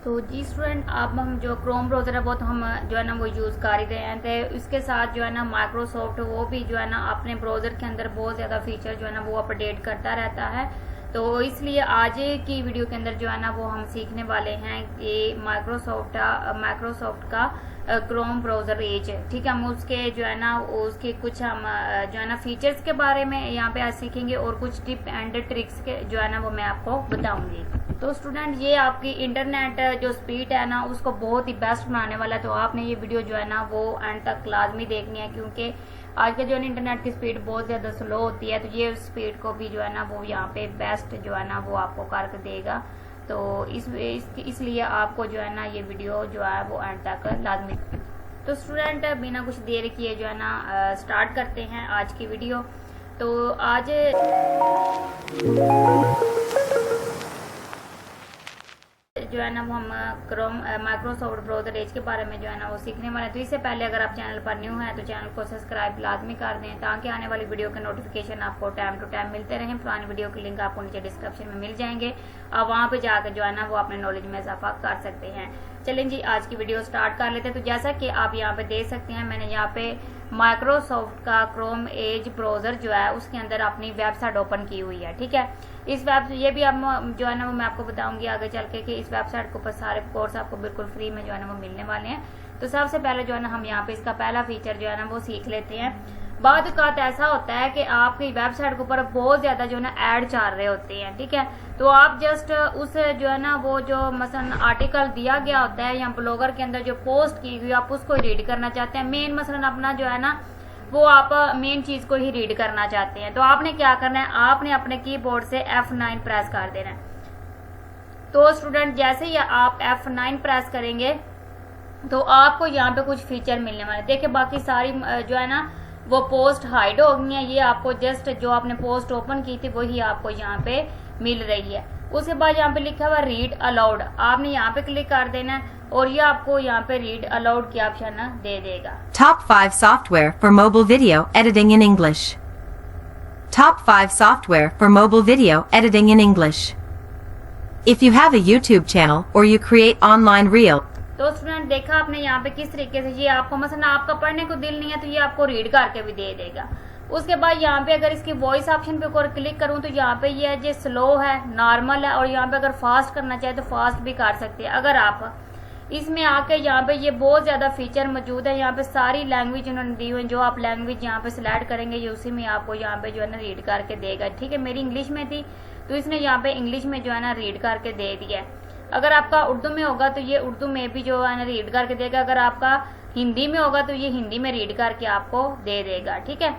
तो जी स्टूडेंट, अब हम जो क्रोम ब्राउज़र है वो तो हम जो है ना वो यूज़ कर ही रहे हैं। तो इसके साथ जो है ना माइक्रोसॉफ्ट वो भी जो है ना अपने ब्राउज़र के अंदर बहुत ज़्यादा फीचर जो है ना वो अपडेट करता रहता है। तो इसलिए आज की वीडियो के अंदर जो है ना वो हम सीखने वाले हैं कि माइक्रोसॉफ्ट का क्रोम ब्राउज़र एज, ठीक है। हम उसके जो है ना उसके कुछ हम जो है ना फीचर्स के बारे में यहाँ पे आज सीखेंगे और कुछ टिप एंड ट्रिक्स के जो है ना वो मैं आपको बताऊंगी। तो स्टूडेंट, ये आपकी इंटरनेट जो स्पीड है ना उसको बहुत ही बेस्ट बनाने वाला है। तो आपने ये वीडियो जो है ना वो एंड तक लाजमी देखनी है, क्योंकि आज के जो है इंटरनेट की स्पीड बहुत ज़्यादा स्लो होती है। तो ये स्पीड को भी जो है ना वो यहाँ पे बेस्ट जो है ना वो आपको करके देगा। तो इसलिए आपको जो है ना ये वीडियो जो है वो एंड तक लाजमी। तो स्टूडेंट, बिना कुछ देर किए जो है ना स्टार्ट करते हैं आज की वीडियो। तो आज जो है ना वो हम क्रोम माइक्रोसॉफ्ट ब्राउज़र एज के बारे में जो है ना वो सीखने वाले हैं। तो इससे पहले अगर आप चैनल पर न्यू हैं तो चैनल को सब्सक्राइब लाजमी कर दें, ताकि आने वाली वीडियो के नोटिफिकेशन आपको टाइम टू टाइम मिलते रहें। पुरानी वीडियो के लिंक आपको नीचे डिस्क्रिप्शन में मिल जाएंगे, आप वहाँ पे जाकर जो है ना वो अपने नॉलेज में इजाफा कर सकते हैं। चलें जी, आज की वीडियो स्टार्ट कर लेते हैं। तो जैसा कि आप यहाँ पे देख सकते हैं, मैंने यहाँ पे माइक्रोसॉफ्ट का क्रोम एज ब्राउज़र जो है उसके अंदर अपनी वेबसाइट ओपन की हुई है, ठीक है। ये भी अब जो है ना वो मैं आपको बताऊंगी आगे चल के कि इस वेबसाइट के ऊपर सारे कोर्स आपको बिल्कुल फ्री में जो है ना वो मिलने वाले हैं। तो सबसे पहले जो है ना हम यहाँ पे इसका पहला फीचर जो है ना वो सीख लेते हैं। बाद औक़ात ऐसा होता है कि आपकी वेबसाइट के ऊपर बहुत ज्यादा जो है ना ऐड चल रहे होते हैं, ठीक है। तो आप जस्ट उस जो है ना वो जो मसलन आर्टिकल दिया गया होता है या ब्लॉगर के अंदर जो पोस्ट की हुई आप उसको रीड करना चाहते हैं, मेन मसलन अपना जो है ना वो आप मेन चीज को ही रीड करना चाहते हैं। तो आपने क्या करना है, आपने अपने कीबोर्ड से F9 प्रेस कर देना है। तो स्टूडेंट, जैसे ही आप F9 प्रेस करेंगे तो आपको यहाँ पे कुछ फीचर मिलने वाले। देखिए, बाकी सारी जो है ना वो पोस्ट हाइड हो गई है। ये आपको जस्ट जो आपने पोस्ट ओपन की थी वही आपको यहाँ पे मिल रही है। उसके बाद यहाँ पे लिखा हुआ रीड अलाउड, आपने यहाँ पे क्लिक कर देना है और ये आपको यहाँ पे रीड अलाउड की ऑप्शन दे देगा। Top 5 software for mobile video editing in English. Top 5 software for mobile video editing in English. If you have a YouTube channel or you create online reel. तो स्टूडेंट, देखा आपने यहाँ पे किस तरीके से ये आपको मसलन आपका पढ़ने को दिल नहीं है तो ये आपको रीड करके भी दे देगा। उसके बाद यहाँ पे अगर इसकी वॉइस ऑप्शन पे और क्लिक करूँ तो यहाँ पे ये जो स्लो है, नॉर्मल है, और यहाँ पे अगर फास्ट करना चाहे तो फास्ट भी कर सकते हैं। अगर आप इसमें आके यहाँ पे ये बहुत ज्यादा फीचर मौजूद है। यहाँ पे सारी लैंग्वेज उन्होंने दी हुई है, जो आप लैंग्वेज यहाँ पे सिलेक्ट करेंगे ये उसी में आपको यहाँ पे जो है ना रीड करके देगा, ठीक है। मेरी इंग्लिश में थी तो इसने यहाँ पे इंग्लिश में जो है ना रीड करके दे दिया है। अगर आपका उर्दू में होगा तो ये उर्दू में भी जो है ना रीड करके देगा। अगर आपका हिंदी में होगा तो ये हिंदी में रीड करके आपको दे देगा, ठीक है।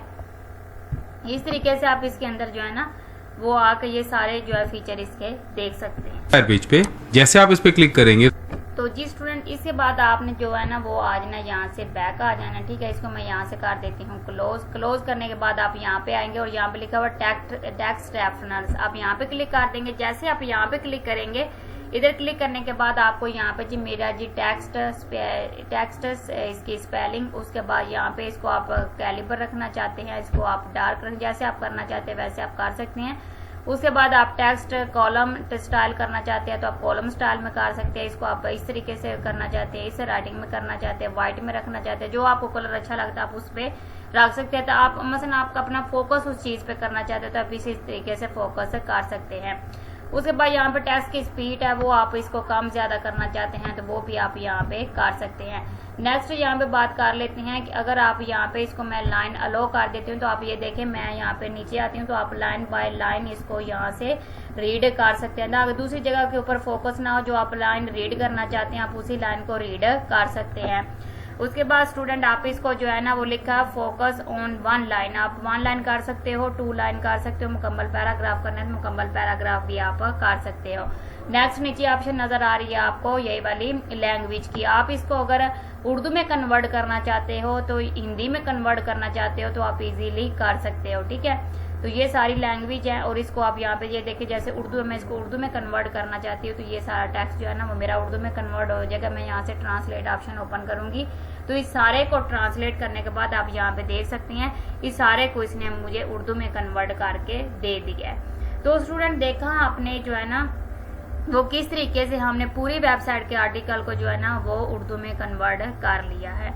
इस तरीके से आप इसके अंदर जो है ना वो आके ये सारे जो है फीचर इसके देख सकते हैं पेज पे। जैसे आप इस पे क्लिक करेंगे तो जी स्टूडेंट, इसके बाद आपने जो है ना वो आज ना यहाँ से बैक आ जाना, ठीक है। इसको मैं यहाँ से कर देती हूँ क्लोज करने के बाद आप यहाँ पे आएंगे और यहाँ पे लिखा हुआ टेक्स्ट रेफरेंस, आप यहाँ पे क्लिक कर देंगे। जैसे आप यहाँ पे क्लिक करेंगे, इधर क्लिक करने के बाद आपको यहाँ पे जी मेरा जी टेक्स्ट इसकी स्पेलिंग, उसके बाद यहाँ पे इसको आप कैलिबर रखना चाहते हैं, इसको आप डार्क रख, जैसे आप करना चाहते हैं वैसे आप कर सकते हैं। उसके बाद आप टेक्स्ट कॉलम स्टाइल करना चाहते हैं तो आप कॉलम स्टाइल में कर सकते हैं। इसको आप इस तरीके से करना चाहते हैं, इसे राइटिंग में करना चाहते हैं, व्हाइट में रखना चाहते हैं, जो आपको कलर अच्छा लगता है आप उस पर रख सकते हैं। तो आप मसलन आपका अपना फोकस उस चीज पे करना चाहते हैं तो आप इसी तरीके से फोकस कर सकते हैं। उसके बाद यहाँ पे टेक्स्ट की स्पीड है वो आप इसको कम ज्यादा करना चाहते हैं तो वो भी आप यहाँ पे कर सकते हैं। नेक्स्ट यहाँ पे बात कर लेते हैं कि अगर आप यहाँ पे इसको मैं लाइन अलो कर देती हूँ तो आप ये देखें, मैं यहाँ पे नीचे आती हूँ तो आप लाइन बाय लाइन इसको यहाँ से रीड कर सकते हैं। अगर दूसरी जगह के ऊपर फोकस ना हो, जो आप लाइन रीड करना चाहते हैं आप उसी लाइन को रीड कर सकते हैं। उसके बाद स्टूडेंट, आप इसको जो है ना वो लिखा फोकस ऑन 1 लाइन, आप 1 लाइन कर सकते हो, 2 लाइन कर सकते हो, मुकम्मल पैराग्राफ करना है तो मुकम्मल पैराग्राफ भी आप कर सकते हो। नेक्स्ट नीचे ऑप्शन नजर आ रही है आपको यही वाली लैंग्वेज की, आप इसको अगर उर्दू में कन्वर्ट करना चाहते हो तो हिंदी में कन्वर्ट करना चाहते हो तो आप इजीली कर सकते हो, ठीक है। तो ये सारी लैंग्वेज है और इसको आप यहाँ पे ये देखिए, जैसे उर्दू में इसको उर्दू में कन्वर्ट करना चाहती हूँ तो ये सारा टेक्स्ट जो है ना वो मेरा उर्दू में कन्वर्ट हो जाएगा। मैं यहाँ से ट्रांसलेट ऑप्शन ओपन करूंगी तो इस सारे को ट्रांसलेट करने के बाद आप यहाँ पे देख सकते हैं इस सारे को इसने मुझे उर्दू में कन्वर्ट करके दे दिया है। तो स्टूडेंट, देखा आपने जो है ना वो किस तरीके से हमने पूरी वेबसाइट के आर्टिकल को जो है ना वो उर्दू में कन्वर्ट कर लिया है।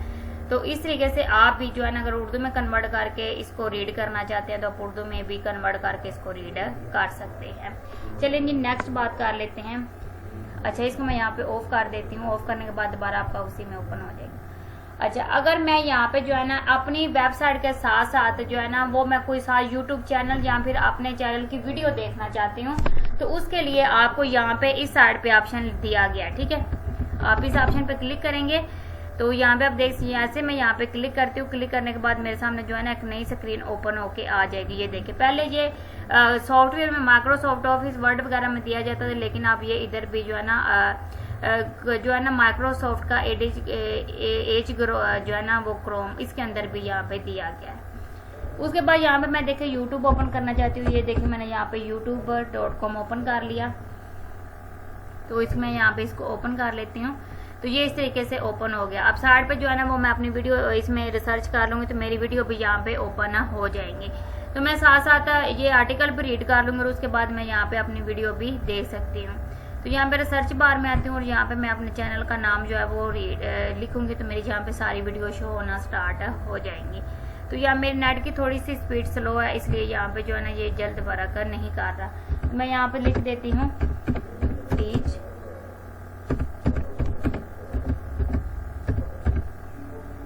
तो इस तरीके से आप भी जो है ना अगर उर्दू में कन्वर्ट करके इसको रीड करना चाहते हैं तो आप उर्दू में भी कन्वर्ट करके इसको रीड कर सकते हैं। चलिए जी नेक्स्ट बात कर लेते हैं। अच्छा, इसको मैं यहाँ पे ऑफ कर देती हूँ। ऑफ करने के बाद दोबारा आपका उसी में ओपन हो जाएगा। अच्छा, अगर मैं यहाँ पे जो है ना अपनी वेबसाइट के साथ साथ जो है ना वो मैं कोई सा यूट्यूब चैनल या फिर अपने चैनल की वीडियो देखना चाहती हूँ तो उसके लिए आपको यहाँ पे इस साइड पे ऑप्शन दिया गया है। ठीक है, आप इस ऑप्शन पे क्लिक करेंगे तो यहाँ पे आप देख सकते हैं। ऐसे मैं यहाँ पे क्लिक करती हूँ। क्लिक करने के बाद मेरे सामने जो है ना एक नई स्क्रीन ओपन होके आ जाएगी। ये देखिए, पहले ये सॉफ्टवेयर में माइक्रोसॉफ्ट ऑफिस वर्ड वगैरह में दिया जाता था, लेकिन अब ये इधर भी जो है ना माइक्रोसॉफ्ट का एज जो है ना वो क्रोम इसके अंदर भी यहाँ पे दिया गया है। उसके बाद यहाँ पे मैं देखिए यूट्यूब ओपन करना चाहती हूँ। ये देखिए मैंने यहाँ पे youtube.com ओपन कर लिया। तो इसमें यहाँ पे इसको ओपन कर लेती हूँ। तो ये इस तरीके से ओपन हो गया। अब साइड पे जो है ना वो मैं अपनी वीडियो इसमें रिसर्च कर लूंगी तो मेरी वीडियो भी यहाँ पे ओपन हो जाएंगी। तो मैं साथ साथ ये आर्टिकल भी रीड कर लूंगी और उसके बाद मैं यहाँ पे अपनी वीडियो भी देख सकती हूँ। तो यहाँ पे रिसर्च बार में आती हूँ और यहाँ पे मैं अपने चैनल का नाम जो है वो लिखूंगी तो मेरी यहाँ पे सारी वीडियो शो होना स्टार्ट हो जाएंगी। तो यहाँ मेरे नेट की थोड़ी सी स्पीड स्लो है, इसलिए यहाँ पे जो है ना ये जल्द वर्क नहीं कर रहा। तो मैं यहाँ पे लिख देती हूँ टीच।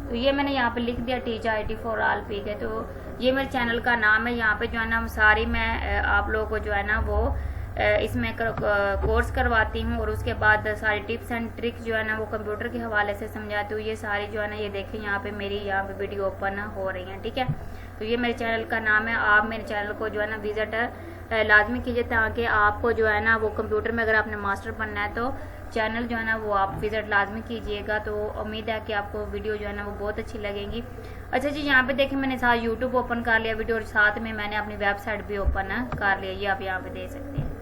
तो ये मैंने यहाँ पे लिख दिया teach IT for all peak है। तो ये मेरे चैनल का नाम है। यहाँ पे जो है ना सारी मैं आप लोगों को जो है ना वो इसमें कोर्स करवाती हूँ और उसके बाद सारी टिप्स एंड ट्रिक्स जो है ना वो कंप्यूटर के हवाले से समझाती हूँ। ये सारी जो है ना ये देखें यहाँ पे मेरी यहाँ पे वीडियो ओपन हो रही है। ठीक है, तो ये मेरे चैनल का नाम है। आप मेरे चैनल को जो है ना विजिट लाजमी कीजिए ताकि आपको जो है ना वो कंप्यूटर में अगर आपने मास्टर बनना है तो चैनल जो है ना वो आप विजिट लाजमी कीजिएगा। तो उम्मीद है कि आपको वीडियो जो है ना वो बहुत अच्छी लगेगी। अच्छा जी, यहाँ पे देखिए मैंने साथ यूट्यूब ओपन कर लिया वीडियो और साथ में मैंने अपनी वेबसाइट भी ओपन कर लिया। ये आप यहाँ पे देख सकते हैं।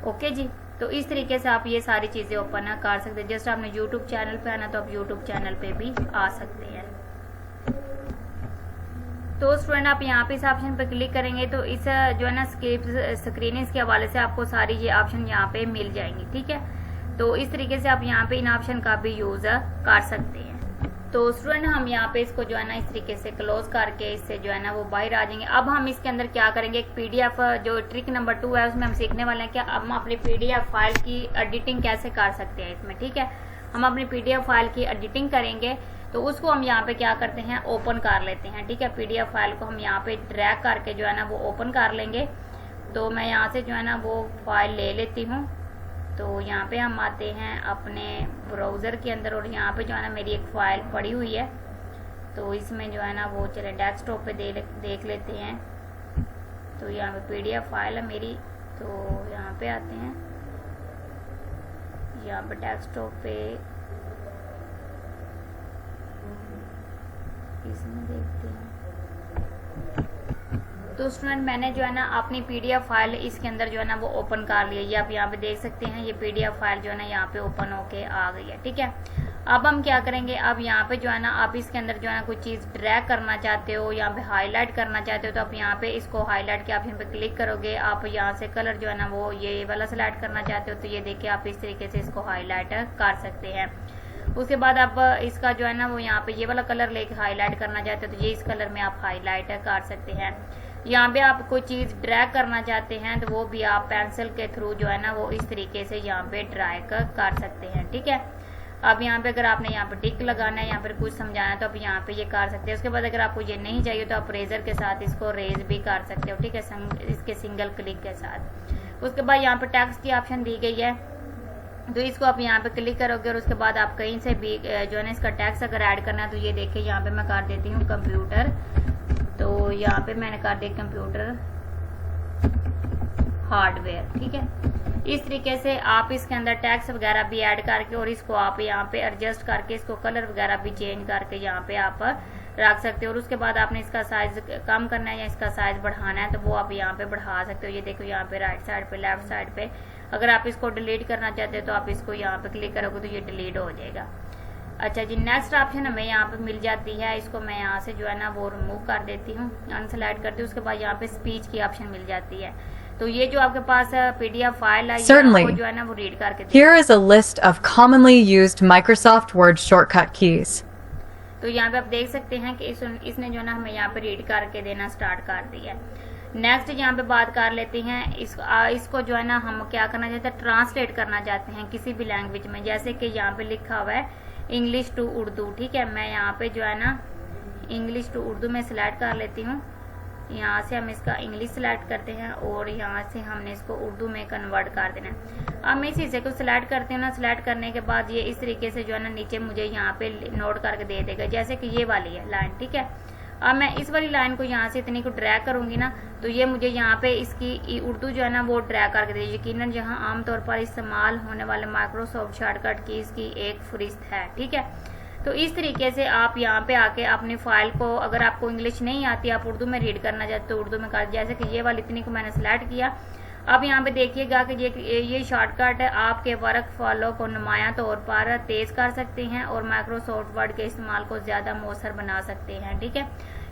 ओके जी, तो इस तरीके से आप ये सारी चीजें ओपन कर सकते हैं। जस्ट आपने यूट्यूब चैनल पे आना तो आप यूट्यूब चैनल पे भी आ सकते हैं। तो स्टूडेंट आप यहाँ पे इस ऑप्शन पे क्लिक करेंगे तो इस जो है ना स्क्रीनिंग के हवाले से आपको सारी ये ऑप्शन यहाँ पे मिल जाएंगी। ठीक है, तो इस तरीके से आप यहाँ पे इन ऑप्शन का भी यूज कर सकते हैं। तो स्टूडेंट हम यहाँ पे इसको जो है ना इस तरीके से क्लोज करके इससे जो है ना वो बाहर आ जाएंगे। अब हम इसके अंदर क्या करेंगे, एक PDF जो ट्रिक नंबर 2 है उसमें हम सीखने वाले हैं कि हम अपनी PDF फाइल की एडिटिंग कैसे कर सकते हैं इसमें। ठीक है, हम अपनी PDF फाइल की एडिटिंग करेंगे तो उसको हम यहाँ पे क्या करते हैं ओपन कर लेते हैं। ठीक है, PDF फाइल को हम यहाँ पे ड्रैग करके जो है ना वो ओपन कर लेंगे। तो मैं यहाँ से जो है ना वो फाइल ले लेती हूँ। तो यहाँ पे हम आते हैं अपने ब्राउज़र के अंदर और यहाँ पे जो है ना मेरी एक फ़ाइल पड़ी हुई है। तो इसमें जो है ना वो चले डेस्कटॉप पे देख लेते हैं। तो यहाँ पे PDF फाइल है मेरी। तो यहाँ पे आते हैं, यहाँ पे डेस्कटॉप पे इसमें देखते हैं। तो स्टूडेंट मैंने जो है ना अपनी PDF फाइल इसके अंदर जो है ना वो ओपन कर लिया। ये आप यहाँ पे देख सकते हैं, ये PDF फाइल जो है ना यहाँ पे ओपन होके आ गई है। ठीक है, अब हम क्या करेंगे, अब यहाँ पे जो है ना आप इसके अंदर जो है ना कोई चीज़ ड्रैग करना चाहते हो, यहाँ पे हाईलाइट करना चाहते हो तो आप यहाँ पे इसको हाईलाइट के ऑप्शन पे क्लिक करोगे। आप यहाँ से कलर जो है ना वो ये वाला सेलेक्ट करना चाहते हो तो ये देखिए आप इस तरीके से इसको हाईलाइट कर सकते हैं। उसके बाद आप इसका जो है ना वो यहाँ पे ये वाला कलर लेके हाईलाइट करना चाहते हो तो ये इस कलर में आप हाईलाइट कर सकते हैं। यहाँ पे आप कोई चीज़ ड्रैग करना चाहते हैं तो वो भी आप पेंसिल के थ्रू जो है ना वो इस तरीके से यहाँ पे ड्रैग कर सकते हैं। ठीक है, अब यहाँ पे अगर आपने यहाँ पे टिक लगाना है, यहाँ पर कुछ समझाना है तो आप यहाँ पे ये कर सकते हैं। उसके बाद अगर आपको ये नहीं चाहिए तो आप रेजर के साथ इसको रेज भी कर सकते हो। ठीक है, इसके सिंगल क्लिक के साथ। उसके बाद यहाँ पे टेक्स्ट की ऑप्शन दी गई है तो इसको आप यहाँ पे क्लिक करोगे और उसके बाद आप कहीं से भी जो है ना इसका टेक्स्ट अगर ऐड करना है तो ये देखिए यहाँ पे मैं कर देती हूँ कंप्यूटर। तो यहाँ पे मैंने कर दिया कंप्यूटर हार्डवेयर। ठीक है, इस तरीके से आप इसके अंदर टैक्स वगैरह भी ऐड करके और इसको आप यहाँ पे एडजस्ट करके इसको कलर वगैरह भी चेंज करके यहाँ पे आप रख सकते हो। और उसके बाद आपने इसका साइज कम करना है या इसका साइज बढ़ाना है तो वो आप यहाँ पे बढ़ा सकते हो। ये देखो यहाँ पे राइट साइड पे, लेफ्ट साइड पे। अगर आप इसको डिलीट करना चाहते हो तो आप इसको यहाँ पे क्लिक करोगे तो ये डिलीट हो जाएगा। अच्छा जी, नेक्स्ट ऑप्शन हमें यहाँ पे मिल जाती है। इसको मैं यहाँ से जो है ना वो रिमूव कर देती हूँ, अनसेलेक्ट करती हूँ। उसके बाद यहाँ पे स्पीच की ऑप्शन मिल जाती है। तो ये जो आपके पास PDF फाइल है, ये Certainly. आपको जो है ना वो रीड करके दे। Here is a list of commonly used Microsoft Word shortcut keys. तो यहाँ पे आप देख सकते हैं कि इसने जो है ना हमें यहाँ पे रीड करके देना स्टार्ट कर दिया है। नेक्स्ट यहाँ पे बात कर लेते हैं इसको जो है ना हम क्या करना चाहते हैं, ट्रांसलेट करना चाहते हैं किसी भी लैंग्वेज में। जैसे कि यहाँ पे लिखा हुआ है इंग्लिश टू उर्दू, ठीक है। मैं यहाँ पे जो है ना इंग्लिश टू उर्दू में सिलेक्ट कर लेती हूँ। यहाँ से हम इसका इंग्लिश सेलेक्ट करते हैं और यहाँ से हमने इसको उर्दू में कन्वर्ट कर देना है। अब मैं इस हिस्से को सिलेक्ट करती हूँ ना, सिलेक्ट करने के बाद ये इस तरीके से जो है ना नीचे मुझे यहाँ पे नोट करके दे देगा, जैसे कि ये वाली है लाइन, ठीक है। अब मैं इस वाली लाइन को यहाँ से इतनी को ड्रैग करूंगी ना, तो ये मुझे यहाँ पे इसकी उर्दू जो है ना वो ड्रैग करके दे। यकीनन जहाँ आमतौर पर इस्तेमाल होने वाले माइक्रोसॉफ्ट शॉर्टकट की इसकी एक फहरिस्त है, ठीक है। तो इस तरीके से आप यहाँ पे आके अपनी फाइल को, अगर आपको इंग्लिश नहीं आती, आप उर्दू में रीड करना चाहते तो उर्दू में कर, जैसे कि ये वाली इतनी को मैंने सेलेक्ट किया। अब यहाँ पे देखिएगा कि ये शॉर्टकट है आपके वर्क फॉलो को नुमायां तौर पर तेज कर सकते हैं और माइक्रोसॉफ्ट वर्ड के इस्तेमाल को ज्यादा मौसर बना सकते हैं, ठीक है।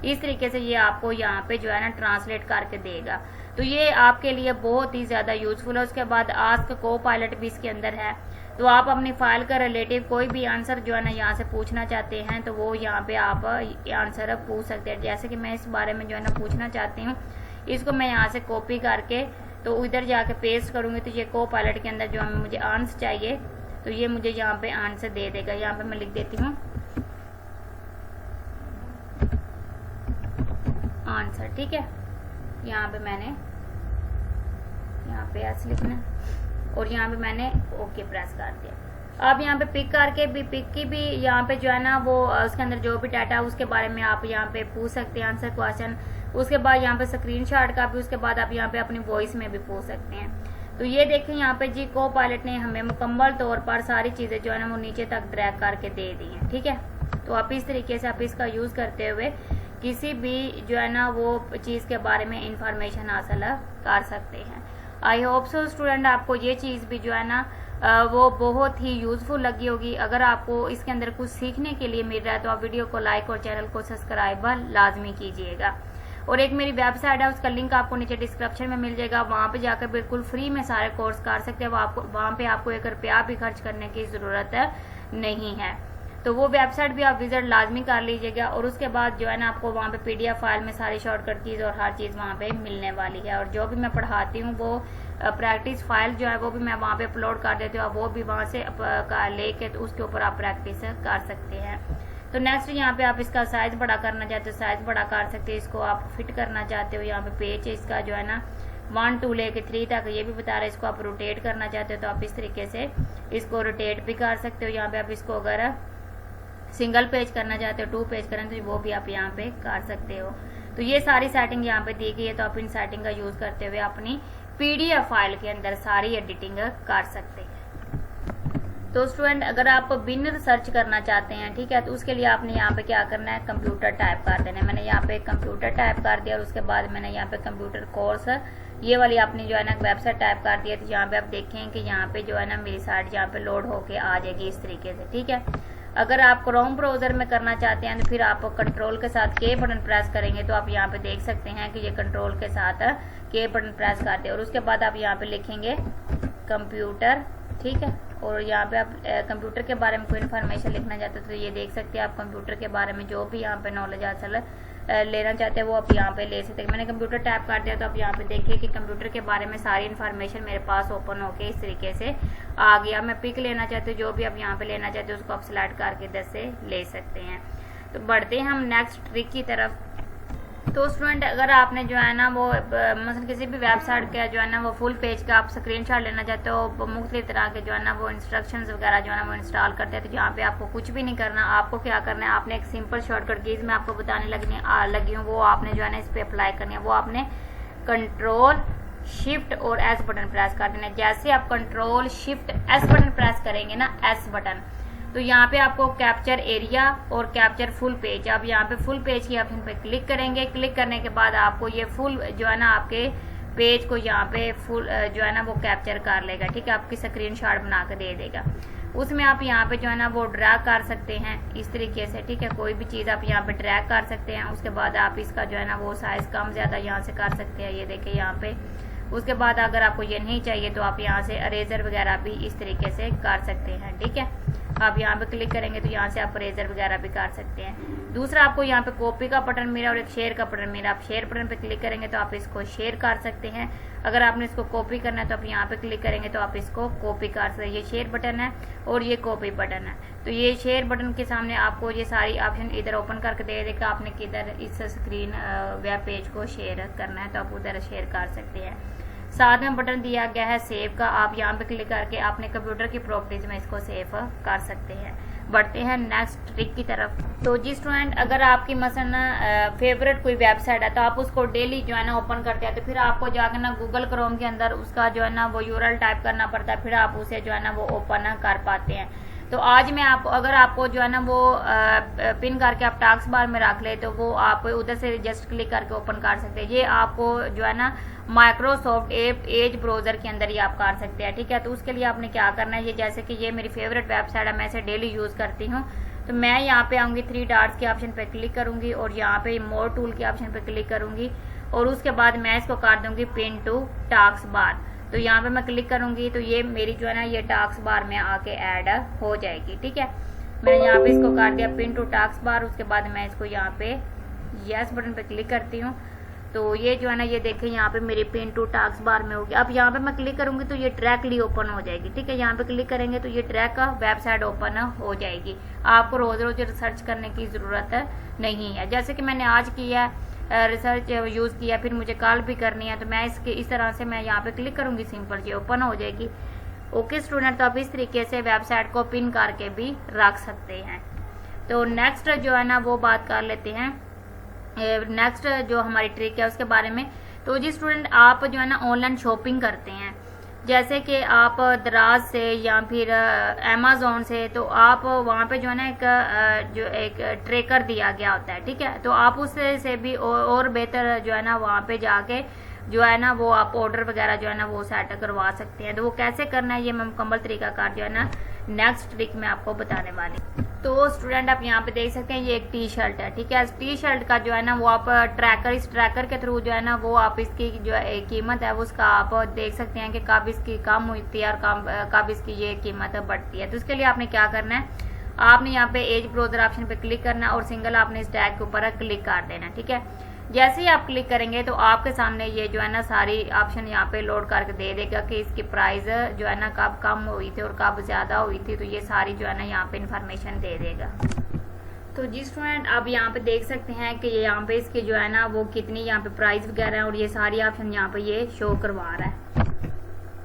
इस तरीके से ये आपको यहाँ पे जो है ना ट्रांसलेट करके देगा, तो ये आपके लिए बहुत ही ज्यादा यूजफुल है। उसके बाद आस्क को पायलट भी इसके अंदर है, तो आप अपनी फाइल का रिलेटिव कोई भी आंसर जो है ना यहाँ से पूछना चाहते हैं तो वो यहाँ पे आप आंसर पूछ सकते हैं। जैसे कि मैं इस बारे में जो है ना पूछना चाहती हूँ, इसको मैं यहाँ से कॉपी करके तो इधर जाके पेस्ट करूंगी, तो ये को पायलट के अंदर जो है मुझे आंसर चाहिए तो ये मुझे यहाँ पे आंसर दे देगा। यहाँ पे मैं लिख देती हूँ आंसर, ठीक है। यहाँ पे मैंने यहाँ पे ऐसे लिखना और यहाँ पे मैंने ओके प्रेस कर दिया। अब यहाँ पे पिक करके भी पिक की भी यहाँ पे जो है ना वो उसके अंदर जो भी डाटा है उसके बारे में आप यहाँ पे पूछ सकते हैं आंसर क्वेश्चन। उसके बाद यहाँ पे स्क्रीनशॉट का भी, उसके बाद आप यहाँ पे अपनी वॉइस में भी पूछ सकते हैं। तो ये देखें यहाँ पे जी को पायलट ने हमें मुकम्मल तौर पर सारी चीजें जो है ना वो नीचे तक ड्रैग करके दे दी हैं, ठीक है। तो आप इस तरीके से आप इसका यूज करते हुए किसी भी जो है ना वो चीज के बारे में इंफॉर्मेशन हासिल कर सकते हैं। आई होप सो स्टूडेंट आपको ये चीज भी जो है ना वो बहुत ही यूजफुल लगी होगी। अगर आपको इसके अंदर कुछ सीखने के लिए मिल रहा है तो आप वीडियो को लाइक और चैनल को सब्सक्राइब लाजमी कीजिएगा। और एक मेरी वेबसाइट है, उसका लिंक आपको नीचे डिस्क्रिप्शन में मिल जाएगा, वहां पे जाकर बिल्कुल फ्री में सारे कोर्स कर सकते हैं। वहां पे आपको 1 रुपया भी खर्च करने की जरूरत नहीं है। तो वो वेबसाइट भी आप विजिट लाजमी कर लीजिएगा। और उसके बाद जो है ना आपको वहाँ पे PDF फाइल में सारी शॉर्टकट कीज और हर चीज़ वहाँ पे मिलने वाली है। और जो भी मैं पढ़ाती हूँ वो प्रैक्टिस फाइल जो है वो भी मैं वहाँ पे अपलोड कर देती हूँ, वो भी वहाँ से लेके तो उसके ऊपर आप प्रैक्टिस कर सकते हैं। तो नेक्स्ट यहाँ पे आप इसका साइज बड़ा करना चाहते हो, साइज बड़ा कर सकते हो। इसको आप फिट करना चाहते हो, यहाँ पे पेज इसका जो है ना 1 2 लेके 3 तक ये भी बता रहा है। इसको आप रोटेट करना चाहते हो तो आप इस तरीके से इसको रोटेट भी कर सकते हो। यहाँ पे आप इसको अगर सिंगल पेज करना चाहते हो, 2 पेज करना तो वो भी आप यहाँ पे कर सकते हो। तो ये सारी सेटिंग यहाँ पे दी गई है, तो आप इन सेटिंग का यूज करते हुए अपनी PDF फाइल के अंदर सारी एडिटिंग कर सकते हैं। तो स्टूडेंट अगर आप बिनर सर्च करना चाहते हैं, ठीक है, तो उसके लिए आपने यहाँ पे क्या करना है, कंप्यूटर टाइप कर देना है। मैंने यहाँ पे कंप्यूटर टाइप कर दिया और उसके बाद मैंने यहाँ पे कंप्यूटर कोर्स ये वाली आपने जो है ना वेबसाइट टाइप कर दिया। तो यहाँ पे आप देखें कि यहाँ पे जो है ना मेरी साइट यहाँ पे लोड होके आ जाएगी इस तरीके से, ठीक है। अगर आप क्रोम ब्राउजर में करना चाहते हैं तो फिर आप कंट्रोल के साथ के बटन प्रेस करेंगे तो आप यहाँ पे देख सकते हैं कि ये कंट्रोल के साथ के बटन प्रेस करते हैं और उसके बाद आप यहाँ पे लिखेंगे कंप्यूटर, ठीक है। और यहाँ पे आप कंप्यूटर के बारे में कोई इन्फॉर्मेशन लिखना चाहते हो तो ये देख सकते हैं आप कंप्यूटर के बारे में जो भी यहाँ पे नॉलेज हासिल लेना चाहते हैं वो आप यहाँ पे ले सकते हैं। मैंने कंप्यूटर टैप कर दिया तो आप यहाँ पे देखिए कि कंप्यूटर के बारे में सारी इन्फॉर्मेशन मेरे पास ओपन होके इस तरीके से आ गया। मैं पिक लेना चाहती हूँ, जो भी आप यहाँ पे लेना चाहते हो उसको आप सिलेक्ट करके इधर से ले सकते हैं। तो बढ़ते हैं हम नेक्स्ट ट्रिक की तरफ। तो स्टूडेंट अगर आपने जो है ना वो मतलब किसी भी वेबसाइट का जो है ना वो फुल पेज का आप स्क्रीनशॉट लेना चाहते हो, मुख्तलिफ तरह के जो है ना वो इंस्ट्रक्शंस वगैरह जो है ना वो इंस्टॉल करते हैं, तो यहाँ पे आपको कुछ भी नहीं करना। आपको क्या करना है, आपने एक सिंपल शॉर्टकट कीज मैं आपको बताने लगी हूँ, वो आपने जो है ना इस पर अप्लाई करनी है। वो आपने कंट्रोल शिफ्ट और S बटन प्रेस कर देना है। जैसे आप control shift S button press करेंगे ना, S बटन, तो यहाँ पे आपको कैप्चर एरिया और कैप्चर फुल पेज, आप यहाँ पे फुल पेज की ऑप्शन पे क्लिक करेंगे। क्लिक करने के बाद आपको ये फुल जो है ना आपके पेज को यहाँ पे फुल जो है ना वो कैप्चर कर लेगा, ठीक है, आपकी स्क्रीनशॉट बना के दे देगा। उसमें आप यहाँ पे जो है ना वो ड्रैग कर सकते हैं इस तरीके से, ठीक है, कोई भी चीज़ आप यहाँ पे ड्रैग कर सकते हैं। उसके बाद आप इसका जो है ना वो साइज कम ज़्यादा यहाँ से कर सकते हैं। ये देखिए यहाँ पे उसके बाद अगर आपको ये नहीं चाहिए तो आप यहाँ से अरेजर वगैरह भी इस तरीके से कर सकते हैं। ठीक है, आप यहाँ पे क्लिक करेंगे तो यहाँ से आप अरेजर वगैरह भी कर सकते हैं। दूसरा आपको यहाँ पे कॉपी का बटन मिला और एक शेयर का बटन मिला। आप शेयर बटन पे क्लिक करेंगे तो आप इसको शेयर कर सकते हैं। अगर आपने इसको कॉपी करना है तो आप यहाँ पे क्लिक करेंगे तो आप इसको कॉपी कर सकते हैं। ये शेयर बटन है और ये कॉपी बटन है। तो ये शेयर बटन के सामने आपको ये सारी ऑप्शन इधर ओपन करके दे देगा। आपने किधर इस स्क्रीन वेब पेज को शेयर करना है तो आप उधर शेयर कर सकते हैं। साथ में बटन दिया गया है सेव का, आप यहाँ पे क्लिक करके अपने कंप्यूटर की प्रॉपर्टीज में इसको सेव कर सकते हैं। बढ़ते हैं नेक्स्ट ट्रिक की तरफ। तो जी स्टूडेंट, अगर आपकी मसलन फेवरेट कोई वेबसाइट है तो आप उसको डेली जो है ना ओपन करते हैं, तो फिर आपको जाकर ना गूगल क्रोम के अंदर उसका जो है ना वो यूआरएल टाइप करना पड़ता है, फिर आप उसे जो है ना वो ओपन कर पाते हैं। तो आज मैं अगर आपको जो है ना वो पिन करके आप टास्क बार में रख ले तो वो आप उधर से जस्ट क्लिक करके ओपन कर सकते हैं। ये आपको जो है ना माइक्रोसॉफ्ट एज ब्राउजर के अंदर ही आप कर सकते हैं। ठीक है, तो उसके लिए आपने क्या करना है, ये जैसे कि ये मेरी फेवरेट वेबसाइट है, मैं इसे डेली यूज करती हूँ। तो मैं यहाँ पे आऊंगी 3 डॉट्स के ऑप्शन पे क्लिक करूंगी और यहाँ पे मोर टूल के ऑप्शन पे क्लिक करूंगी और उसके बाद मैं इसको कर दूंगी पिन टू टास्क बार। तो यहाँ पे मैं क्लिक करूंगी तो ये मेरी जो है ना ये टास्क बार में आके ऐड हो जाएगी। ठीक है, मैंने यहाँ पे इसको कर दिया पिन टू टास्क बार। उसके बाद मैं इसको यहाँ पे यस बटन पे क्लिक करती हूँ तो ये जो है ना ये देखें यहाँ पे मेरी पिन टू टास्क बार में होगी। अब यहाँ पे मैं क्लिक करूंगी तो ये डायरेक्टली ओपन हो जाएगी। ठीक है, यहाँ पे क्लिक करेंगे तो ये डायरेक्ट वेबसाइट ओपन हो जाएगी। आपको रोज रोज रिसर्च करने की जरूरत नहीं है। जैसे कि मैंने आज किया रिसर्च यूज किया, फिर मुझे कॉल भी करनी है तो मैं इस तरह से मैं यहाँ पे क्लिक करूंगी, सिंपल जी ओपन हो जाएगी। ओके स्टूडेंट, तो आप इस तरीके से वेबसाइट को पिन करके भी रख सकते हैं। तो नेक्स्ट जो है ना वो बात कर लेते हैं, नेक्स्ट जो हमारी ट्रिक है उसके बारे में। तो जी स्टूडेंट, आप जो है ना ऑनलाइन शॉपिंग करते हैं, जैसे कि आप दराज से या फिर अमेज़न से, तो आप वहाँ पे जो है ना एक ट्रैकर दिया गया होता है। ठीक है, तो आप उससे से भी और बेहतर जो है ना वहाँ पे जाके जो है ना वो आप ऑर्डर वगैरह जो है ना वो सेट करवा सकते हैं। तो वो कैसे करना है ये मैं मुकम्मल तरीकाकार जो है ना नेक्स्ट ट्रिक में आपको बताने वाली। तो स्टूडेंट, आप यहाँ पे देख सकते हैं ये एक टी शर्ट है। ठीक है, इस टी शर्ट का जो है ना वो आप इस ट्रैकर के थ्रू जो है ना वो आप इसकी जो कीमत है उसका आप देख सकते हैं कि कब इसकी कम होती है और कब इसकी ये कीमत बढ़ती है। तो इसके लिए आपने क्या करना है, आपने यहाँ पे एज ब्राउजर ऑप्शन पे क्लिक करना है और सिंगल आपने इस टैग के ऊपर क्लिक कर देना। ठीक है, जैसे ही आप क्लिक करेंगे तो आपके सामने ये जो है ना सारी ऑप्शन यहाँ पे लोड करके दे देगा कि इसकी प्राइस जो है ना कब कम हुई थी और कब ज्यादा हुई थी। तो ये सारी जो है ना यहाँ पे इंफॉर्मेशन दे देगा। तो जी स्टूडेंट, आप यहाँ पे देख सकते हैं कि ये यहाँ पे इसकी जो है ना वो कितनी यहाँ पे प्राइस वगैरह है और ये सारी ऑप्शन यहाँ पे ये शो करवा रहा है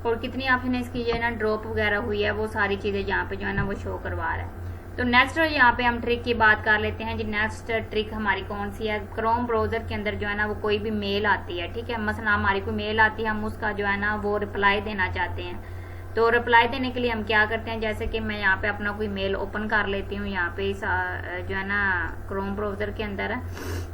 और कितनी ऑप्शन इसकी ये ना ड्रॉप वगैरह हुई है, वो सारी चीजें यहाँ पे जो है ना वो शो करवा रहा है। तो नेक्स्ट यहाँ पे हम ट्रिक की बात कर लेते हैं जी। नेक्स्ट ट्रिक हमारी कौन सी है, क्रोम ब्राउजर के अंदर जो है ना वो कोई भी मेल आती है। ठीक है, मसलन हमारी कोई मेल आती है, हम उसका जो है ना वो रिप्लाई देना चाहते हैं। तो रिप्लाई देने के लिए हम क्या करते हैं, जैसे कि मैं यहाँ पे अपना कोई मेल ओपन कर लेती हूँ यहाँ पे जो है ना क्रोम ब्राउजर के अंदर है।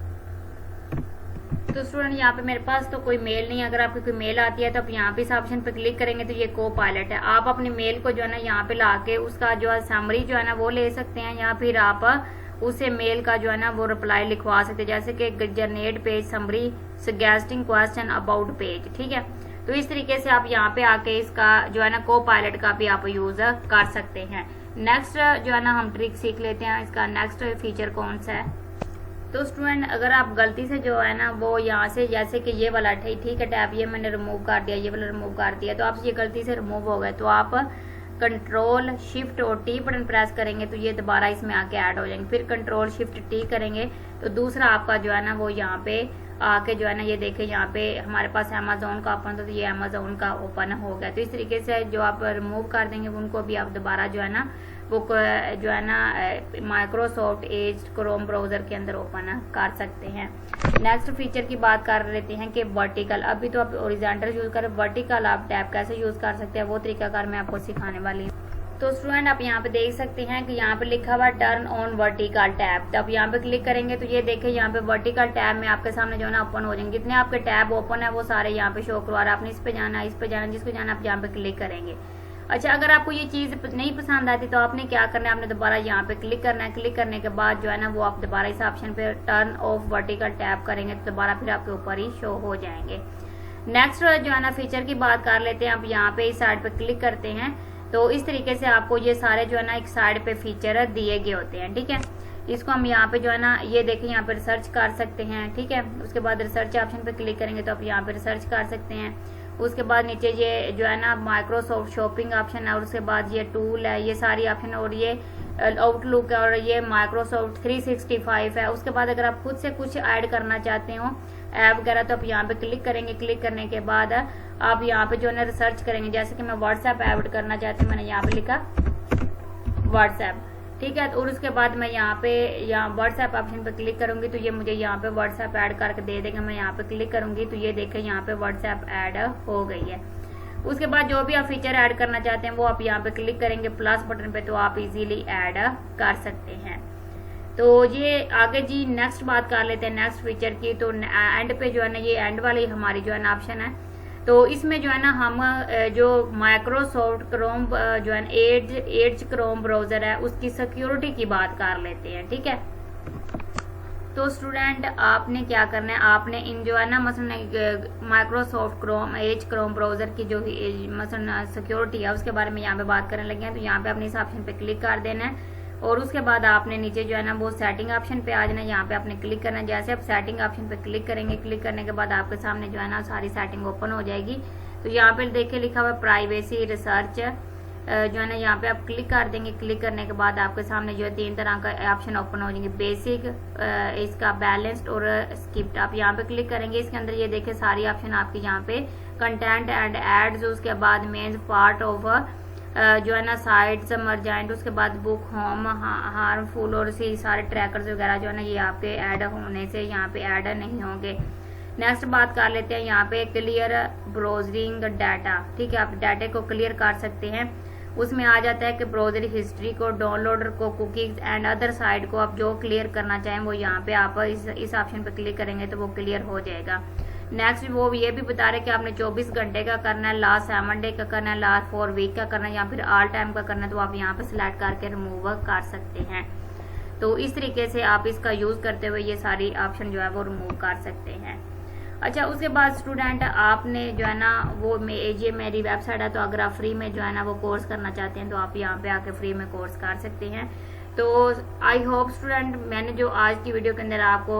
तो स्टूडेंट, यहाँ पे मेरे पास तो कोई मेल नहीं है। अगर आपकी कोई मेल आती है तो आप यहाँ पे इस ऑप्शन पे क्लिक करेंगे तो ये को पायलट है। आप अपने मेल को जो है ना यहाँ पे लाके उसका जो है समरी जो है ना वो ले सकते हैं, या फिर आप उसे मेल का जो है ना वो रिप्लाई लिखवा सकते हैं, जैसे कि generate page summary suggesting question about page. ठीक है, तो इस तरीके से आप यहाँ पे आके इसका जो है ना को पायलट का भी आप यूज कर सकते हैं। नेक्स्ट जो है ना हम ट्रिक सीख लेते हैं, इसका नेक्स्ट फीचर कौन सा है। तो स्टूडेंट, अगर आप गलती से जो है ना वो यहाँ से जैसे कि ये वाला ठीक है टैब ये मैंने रिमूव कर दिया, ये वाला रिमूव कर दिया, तो आपसे ये गलती से रिमूव हो गए तो आप कंट्रोल शिफ्ट और टी बटन प्रेस करेंगे तो ये दोबारा इसमें आके ऐड हो जाएंगे। फिर कंट्रोल शिफ्ट टी करेंगे तो दूसरा आपका जो है ना वो यहाँ पे आके जो है ना ये देखें यहाँ पे हमारे पास अमेज़न का ओपन था तो ये अमेज़न का ओपन हो गया। तो इस तरीके से जो आप रिमूव कर देंगे उनको भी आप दोबारा जो है ना वो जो है ना माइक्रोसॉफ्ट एज क्रोम ब्राउजर के अंदर ओपन कर सकते हैं। नेक्स्ट फीचर की बात कर लेते हैं कि वर्टिकल। अभी तो आप ओरिजेंटल यूज करें, वर्टिकल आप टैब कैसे यूज कर सकते हैं वो तरीकाकार मैं आपको सिखाने वाली हूँ। तो स्टूडेंट, आप यहाँ पे देख सकते हैं कि यहाँ पे लिखा हुआ टर्न ऑन वर्टिकल टैब। तो आप यहाँ पे क्लिक करेंगे तो ये देखें यहाँ पे वर्टिकल टैब में आपके सामने जो है ना ओपन हो जाएंगे। जितने आपके टैब ओपन है वो सारे यहाँ पे शो करवा रहा है। आपने इस पे जाना, इस पे जाना, जिसको जाना आप यहाँ पे क्लिक करेंगे। अच्छा, अगर आपको ये चीज नहीं पसंद आती तो आपने क्या करना है, आपने दोबारा यहाँ पे क्लिक करना है। क्लिक करने के बाद जो है ना वो आप दोबारा इस ऑप्शन पे टर्न ऑफ वर्टिकल टैब करेंगे तो दोबारा फिर आपके ऊपर ही शो हो जाएंगे। नेक्स्ट जो है ना फीचर की बात कर लेते हैं। आप यहाँ पे इस साइड पे क्लिक करते हैं तो इस तरीके से आपको ये सारे जो है ना एक साइड पे फीचर दिए गए होते हैं, ठीक है। इसको हम यहाँ पे जो है ना ये देखें यहाँ पे रिसर्च कर सकते हैं, ठीक है। उसके बाद रिसर्च ऑप्शन पे क्लिक करेंगे तो आप यहाँ पे रिसर्च कर सकते हैं। उसके बाद नीचे ये जो है ना माइक्रोसॉफ्ट शॉपिंग ऑप्शन है और उसके बाद ये टूल है, ये सारी ऑप्शन और ये आउटलुक है और ये माइक्रोसॉफ्ट 365 है। उसके बाद अगर आप खुद से कुछ ऐड करना चाहते हो ऐप वगैरह तो आप यहाँ पे क्लिक करेंगे। क्लिक करने के बाद आप यहाँ पे जो है ना रिसर्च करेंगे। जैसे कि मैं व्हाट्सएप ऐड करना चाहती हूँ, मैंने यहाँ पे लिखा व्हाट्सएप, ठीक है। और उसके बाद मैं यहाँ व्हाट्सएप ऑप्शन पे क्लिक करूंगी तो ये मुझे यहाँ पे व्हाट्सएप ऐड करके दे देगा। मैं यहाँ पे क्लिक करूंगी तो ये देखें यहाँ पे व्हाट्सएप ऐड हो गई है। उसके बाद जो भी आप फीचर ऐड करना चाहते हैं वो आप यहाँ पे क्लिक करेंगे प्लस बटन पे तो आप इजीली ऐड कर सकते हैं। तो ये आगे जी नेक्स्ट बात कर लेते हैं नेक्स्ट फीचर की। तो एंड पे जो है ना ये एंड वाली हमारी जो है ना ऑप्शन है। तो इसमें जो है ना हम जो माइक्रोसॉफ्ट क्रोम जो है एज क्रोम ब्राउजर है उसकी सिक्योरिटी की बात कर लेते हैं, ठीक है। तो स्टूडेंट आपने क्या करना है, आपने इन जो है ना मसलन Microsoft Chrome Edge Chrome browser की जो मसलन सिक्योरिटी है उसके बारे में यहाँ पे बात करने लगे हैं। तो यहाँ पे अपने इस ऑप्शन पे क्लिक कर देना है और उसके बाद आपने नीचे जो है ना वो सेटिंग ऑप्शन पे आ जाना है। यहाँ पे आपने क्लिक करना है। जैसे आप सेटिंग ऑप्शन पे क्लिक करेंगे, क्लिक करने के बाद आपके सामने जो है ना सारी सेटिंग ओपन हो जाएगी। तो यहाँ पे देखिए लिखा हुआ प्राइवेसी रिसर्च जो है ना यहाँ पे आप क्लिक कर देंगे। क्लिक करने के बाद आपके सामने जो है 3 तरह का ऑप्शन ओपन हो जाएंगे, बेसिक, इसका बैलेंस्ड और स्किप्ड। आप यहाँ पे क्लिक करेंगे, इसके अंदर ये देखे सारी ऑप्शन आपके यहाँ पे कंटेंट एंड एड्स, उसके बाद मेन पार्ट ऑफ जो है ना साइट्स मर्जेंट, उसके बाद बुक होम हार्मफुल और इसी सारे ट्रैकर्स वगैरह जो है ना ये आपके ऐड होने से यहाँ पे ऐड नहीं होंगे। नेक्स्ट बात कर लेते हैं यहाँ पे क्लियर ब्राउजिंग डाटा, ठीक है। आप डाटा को क्लियर कर सकते हैं। उसमें आ जाता है कि ब्राउजर हिस्ट्री को, डाउनलोडर को, कुकीज एंड अदर साइट को आप जो क्लियर करना चाहें वो यहाँ पे आप इस ऑप्शन पे क्लिक करेंगे तो वो क्लियर हो जाएगा। नेक्स्ट वो ये भी बता रहे कि आपने 24 घंटे का करना है, लास्ट 7 डे का करना है, लास्ट 4 वीक का करना है या फिर ऑल टाइम का करना है तो आप यहाँ पे सिलेक्ट करके रिमूव कर सकते हैं। तो इस तरीके से आप इसका यूज करते हुए ये सारी ऑप्शन जो है वो रिमूव कर सकते हैं। अच्छा, उसके बाद स्टूडेंट आपने जो है ना वो ये मेरी वेबसाइट है तो अगर आप फ्री में जो है ना वो कोर्स करना चाहते हैं तो आप यहाँ पे आके फ्री में कोर्स कर सकते हैं। तो आई होप स्टूडेंट मैंने जो आज की वीडियो के अंदर आपको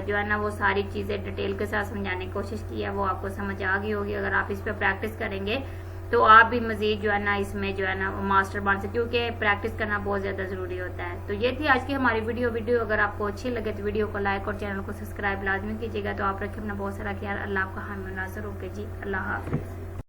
जो है ना वो सारी चीज़ें डिटेल के साथ समझाने की कोशिश की है वो आपको समझ आ गई होगी। अगर आप इस पर प्रैक्टिस करेंगे तो आप भी मजीद जो है ना इसमें जो है ना मास्टर बन सकते, क्योंकि प्रैक्टिस करना बहुत ज़्यादा ज़रूरी होता है। तो ये थी आज की हमारी वीडियो अगर आपको अच्छी लगे तो वीडियो को लाइक और चैनल को सब्सक्राइब लाजमी कीजिएगा। तो आप रखें अपना बहुत सारा ख्याल। अल्लाह आपका हामी नाज़र। ओके जी, अल्लाह हाफिज़।